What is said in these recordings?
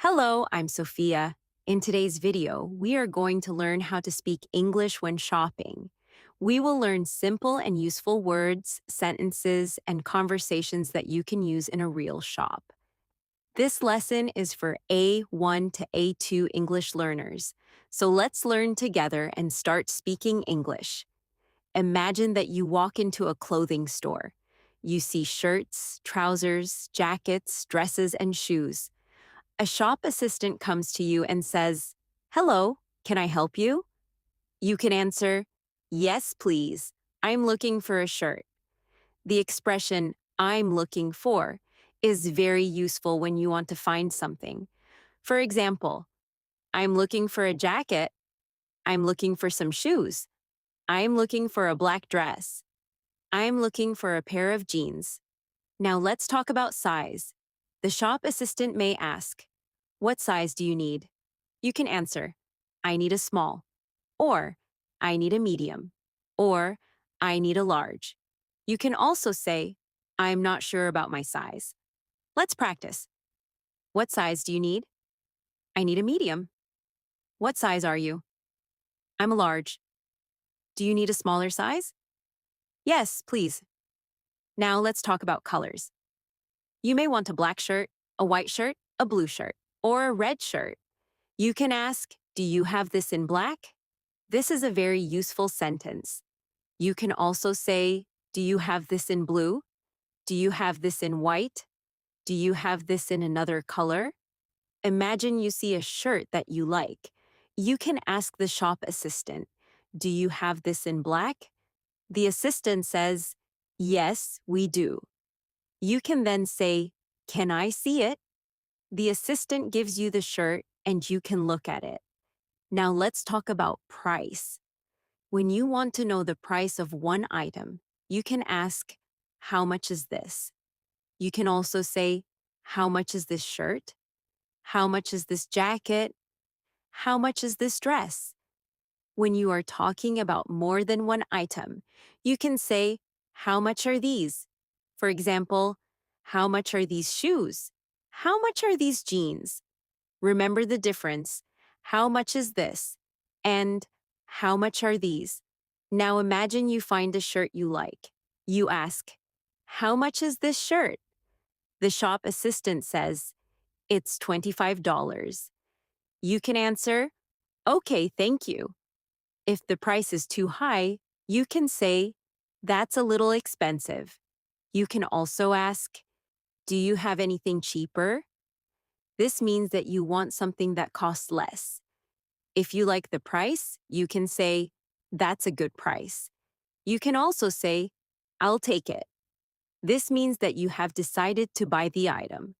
Hello, I'm Sofia. In today's video, we are going to learn how to speak English when shopping. We will learn simple and useful words, sentences, and conversations that you can use in a real shop. This lesson is for A1 to A2 English learners. So let's learn together and start speaking English. Imagine that you walk into a clothing store. You see shirts, trousers, jackets, dresses, and shoes. A shop assistant comes to you and says, "Hello, can I help you?" You can answer, "Yes, please. I'm looking for a shirt." The expression, "I'm looking for," is very useful when you want to find something. For example, "I'm looking for a jacket." "I'm looking for some shoes." "I'm looking for a black dress." "I'm looking for a pair of jeans." Now let's talk about size. The shop assistant may ask, "What size do you need?" You can answer, "I need a small," or "I need a medium," or "I need a large." You can also say, "I'm not sure about my size." Let's practice. What size do you need? I need a medium. What size are you? I'm a large. Do you need a smaller size? Yes, please. Now let's talk about colors. You may want a black shirt, a white shirt, a blue shirt, or a red shirt. You can ask, "Do you have this in black?" This is a very useful sentence. You can also say, "Do you have this in blue?" "Do you have this in white?" "Do you have this in another color?" Imagine you see a shirt that you like. You can ask the shop assistant, "Do you have this in black?" The assistant says, "Yes, we do." You can then say, "Can I see it?" The assistant gives you the shirt and you can look at it. Now let's talk about price. When you want to know the price of one item, you can ask, "How much is this?" You can also say, "How much is this shirt?" "How much is this jacket?" "How much is this dress?" When you are talking about more than one item, you can say, "How much are these?" For example, "How much are these shoes?" "How much are these jeans?" Remember the difference. How much is this? And how much are these? Now imagine you find a shirt you like. You ask, "How much is this shirt?" The shop assistant says, "It's $25." You can answer, "Okay, thank you." If the price is too high, you can say, "That's a little expensive." You can also ask, "Do you have anything cheaper?" This means that you want something that costs less. If you like the price, you can say, "That's a good price." You can also say, "I'll take it." This means that you have decided to buy the item.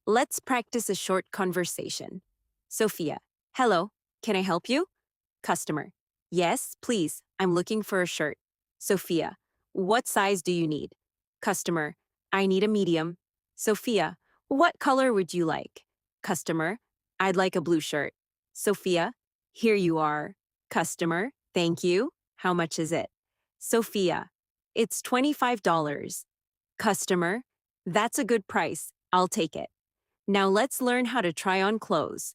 Let's practice a short conversation. Sophia, "Hello, can I help you?" Customer, "Yes, please, I'm looking for a shirt." Sophia, "What size do you need?" Customer, "I need a medium." Sophia, "What color would you like?" Customer, "I'd like a blue shirt." Sophia, "Here you are." Customer, "Thank you. How much is it?" Sophia, "It's $25. Customer, "That's a good price. I'll take it." Now let's learn how to try on clothes.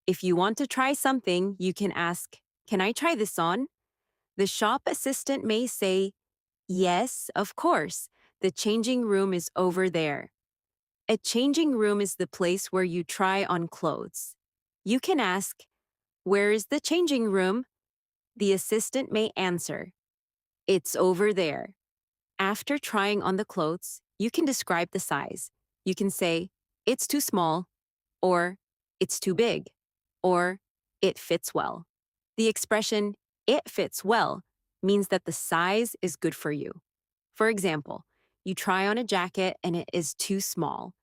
If you want to try something, you can ask, "Can I try this on?" The shop assistant may say, "Yes, of course. The changing room is over there." A changing room is the place where you try on clothes. You can ask, "Where is the changing room?" The assistant may answer, "It's over there." After trying on the clothes, you can describe the size. You can say, "It's too small," or "It's too big," or "It fits well." The expression, "It fits well," means that the size is good for you. For example, you try on a jacket and it is too small.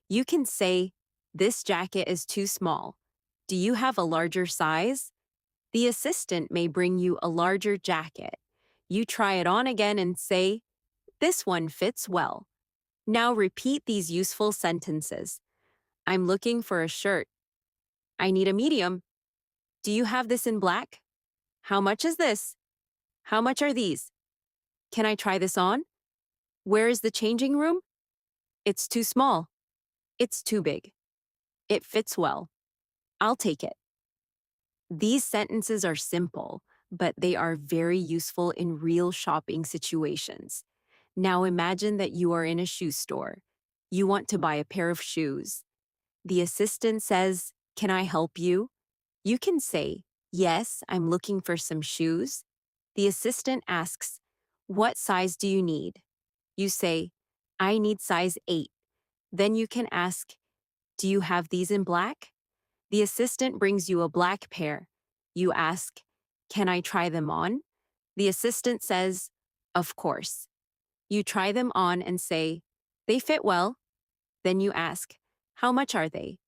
You can say, "This jacket is too small. Do you have a larger size?" The assistant may bring you a larger jacket. You try it on again and say, "This one fits well." Now repeat these useful sentences. I'm looking for a shirt. I need a medium. Do you have this in black? How much is this? How much are these? Can I try this on? Where is the changing room? It's too small. It's too big. It fits well. I'll take it. These sentences are simple, but they are very useful in real shopping situations. Now imagine that you are in a shoe store. You want to buy a pair of shoes. The assistant says, "Can I help you?" You can say, "Yes, I'm looking for some shoes." The assistant asks, "What size do you need?" You say, "I need size 8." Then you can ask, "Do you have these in black?" The assistant brings you a black pair. You ask, "Can I try them on?" The assistant says, "Of course." You try them on and say, "They fit well." Then you ask, "How much are they?"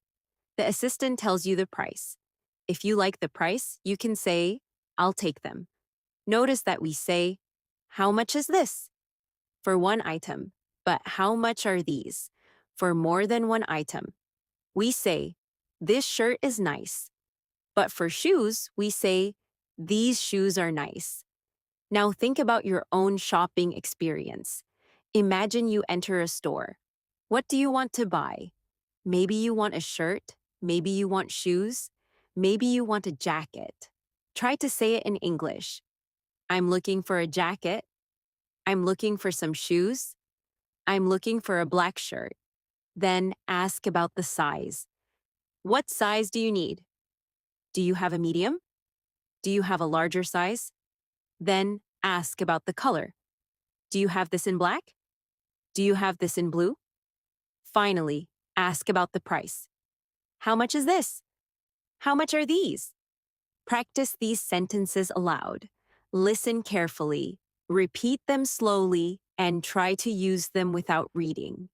The assistant tells you the price. If you like the price, you can say, "I'll take them." Notice that we say, "How much is this?" for one item, but "How much are these?" for more than one item. We say, "This shirt is nice." But for shoes, we say, "These shoes are nice." Now think about your own shopping experience. Imagine you enter a store. What do you want to buy? Maybe you want a shirt, maybe you want shoes, maybe you want a jacket. Try to say it in English. I'm looking for a jacket. I'm looking for some shoes. I'm looking for a black shirt. Then ask about the size. What size do you need? Do you have a medium? Do you have a larger size? Then ask about the color. Do you have this in black? Do you have this in blue? Finally, ask about the price. How much is this? How much are these? Practice these sentences aloud. Listen carefully, repeat them slowly, and try to use them without reading.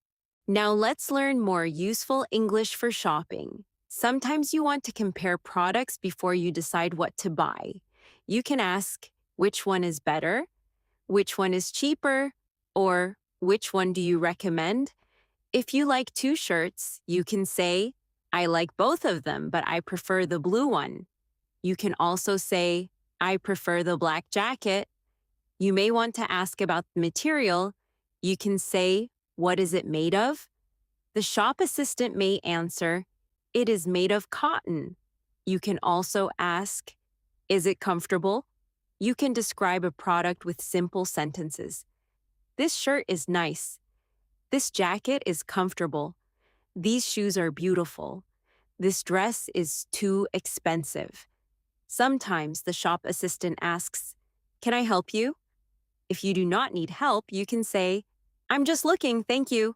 Now let's learn more useful English for shopping. Sometimes you want to compare products before you decide what to buy. You can ask, which one is better? Which one is cheaper? Or which one do you recommend? If you like two shirts, you can say, I like both of them, but I prefer the blue one. You can also say, I prefer the black jacket. You may want to ask about the material. You can say, what is it made of? The shop assistant may answer, it is made of cotton. You can also ask, is it comfortable? You can describe a product with simple sentences. This shirt is nice. This jacket is comfortable. These shoes are beautiful. This dress is too expensive. Sometimes the shop assistant asks, can I help you? If you do not need help, you can say, I'm just looking, thank you.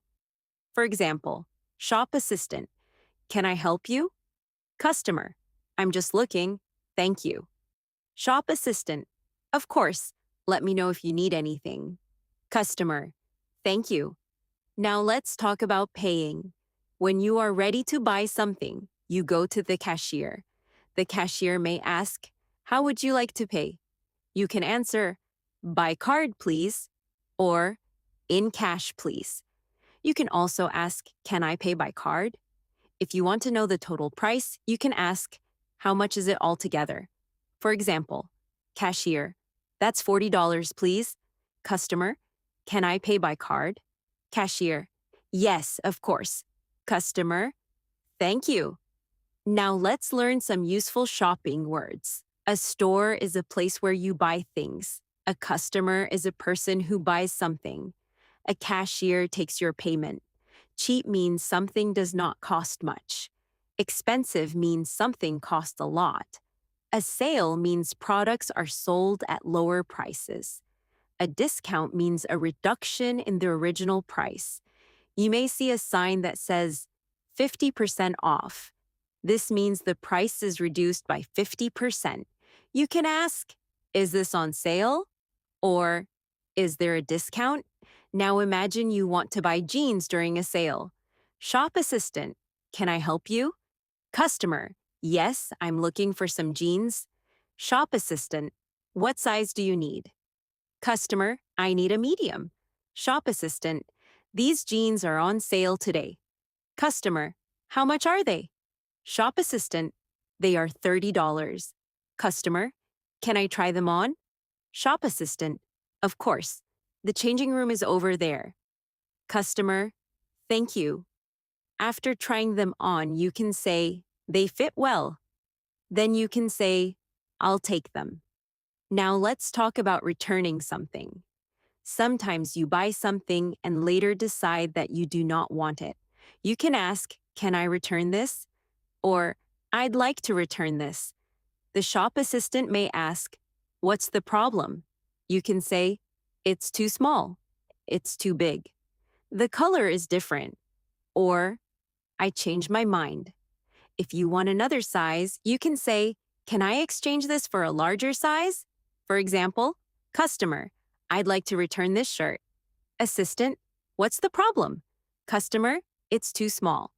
For example, shop assistant, can I help you? Customer, I'm just looking, thank you. Shop assistant, of course, let me know if you need anything. Customer, thank you. Now let's talk about paying. When you are ready to buy something, you go to the cashier. The cashier may ask, how would you like to pay? You can answer, by card, please, or in cash, please. You can also ask, can I pay by card? If you want to know the total price, you can ask, how much is it altogether? For example, cashier, that's $40, please. Customer, can I pay by card? Cashier, yes, of course. Customer, thank you. Now let's learn some useful shopping words. A store is a place where you buy things. A customer is a person who buys something. A cashier takes your payment. Cheap means something does not cost much. Expensive means something costs a lot. A sale means products are sold at lower prices. A discount means a reduction in the original price. You may see a sign that says 50% off. This means the price is reduced by 50%. You can ask, is this on sale? Or, is there a discount? Now imagine you want to buy jeans during a sale. Shop assistant, can I help you? Customer, yes, I'm looking for some jeans. Shop assistant, what size do you need? Customer, I need a medium. Shop assistant, these jeans are on sale today. Customer, how much are they? Shop assistant, they are $30. Customer, can I try them on? Shop assistant, of course. The changing room is over there. Customer, thank you. After trying them on, you can say, They fit well. Then you can say, I'll take them. Now let's talk about returning something. Sometimes you buy something and later decide that you do not want it. You can ask, can I return this? Or, I'd like to return this. The shop assistant may ask, what's the problem? You can say, it's too small. It's too big. The color is different. Or, I changed my mind. If you want another size, you can say, can I exchange this for a larger size? For example, customer, I'd like to return this shirt. Assistant, what's the problem? Customer, it's too small.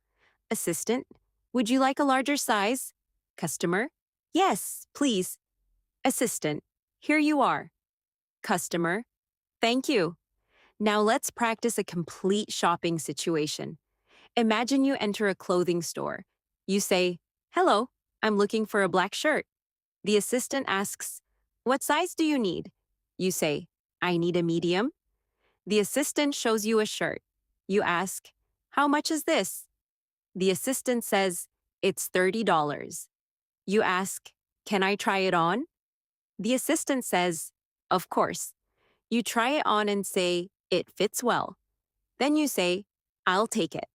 Assistant, would you like a larger size? Customer, yes, please. Assistant, here you are. Customer, thank you. Now let's practice a complete shopping situation. Imagine you enter a clothing store. You say, hello, I'm looking for a black shirt. The assistant asks, what size do you need? You say, I need a medium. The assistant shows you a shirt. You ask, how much is this? The assistant says, it's $30. You ask, can I try it on? The assistant says, of course. You try it on and say, it fits well. Then you say, I'll take it.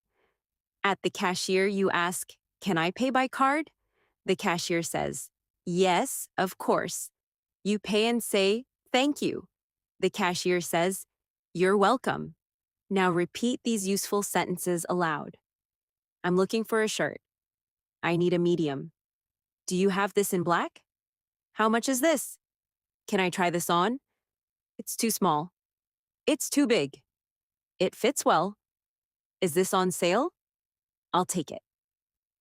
At the cashier, you ask, can I pay by card? The cashier says, yes, of course. You pay and say, thank you. The cashier says, you're welcome. Now repeat these useful sentences aloud. I'm looking for a shirt. I need a medium. Do you have this in black? How much is this? Can I try this on? It's too small. It's too big. It fits well. Is this on sale? I'll take it.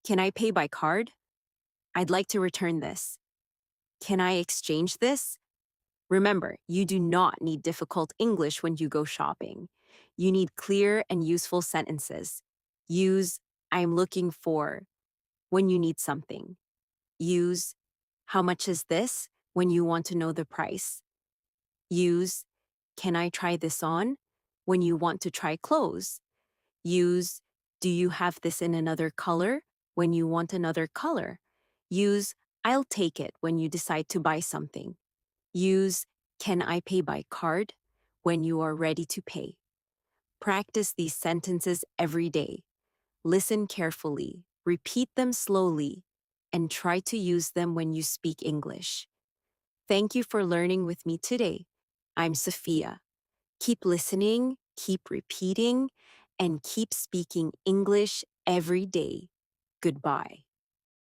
Can I pay by card? I'd like to return this. Can I exchange this? Remember, you do not need difficult English when you go shopping. You need clear and useful sentences. Use I'm looking for when you need something. Use how much is this when you want to know the price. Use can I try this on when you want to try clothes. Use do you have this in another color when you want another color. Use I'll take it when you decide to buy something. Use can I pay by card when you are ready to pay. Practice these sentences every day. Listen carefully, repeat them slowly, and try to use them when you speak English. Thank you for learning with me today. I'm Sofia. Keep listening, keep repeating, and keep speaking English every day. Goodbye.